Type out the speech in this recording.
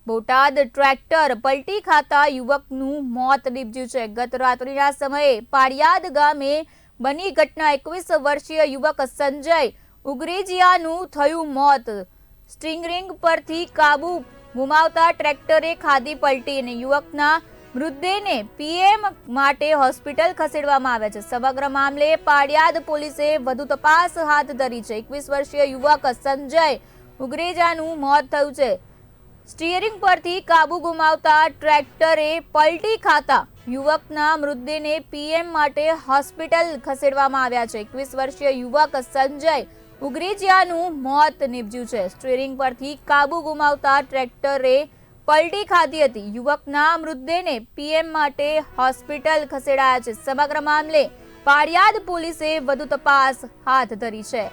Botad tractor પલટી ખાતા યુવકનું મોત નીપજ્યું છે। ગત રાત્રિના સમયે પાળિયાદ ગામે બની ઘટના 21 વર્ષીય યુવક સંજય ઉગરેજીયાનું થયું મોત। સ્ટીયરિંગ પરથી કાબુ ગુમાવતા ટ્રેક્ટરે ખાધી પલટી અને યુવકના મૃતદેહને પીએમ માટે હોસ્પિટલ ખસેડવામાં આવ્યા છે। સમગ્ર મામલે પાળિયાદ પોલીસે વધુ તપાસ હાથ ધરી છે। 21 વર્ષીય યુવક સંજય ઉગરેજાનું મોત થયું છે। સ્ટીયરિંગ પરથી કાબુ ગુમાવતા ટ્રેક્ટરે પલટી ખાતા યુવકના મૃતદેહને પીએમ માટે હોસ્પિટલ ખસેડવામાં આવ્યા છે। 21 વર્ષીય યુવક સંજય ઉગરેજીયાનું મોત નીપજ્યું છે। સ્ટીયરિંગ પરથી કાબુ ગુમાવતા ટ્રેક્ટરે પલટી ખાધી હતી। યુવકના મૃતદેહને પીએમ માટે હોસ્પિટલ ખસેડાયા છે। સમગ્ર મામલે પાળિયાદ પોલીસે વધુ તપાસ હાથ ધરી છે।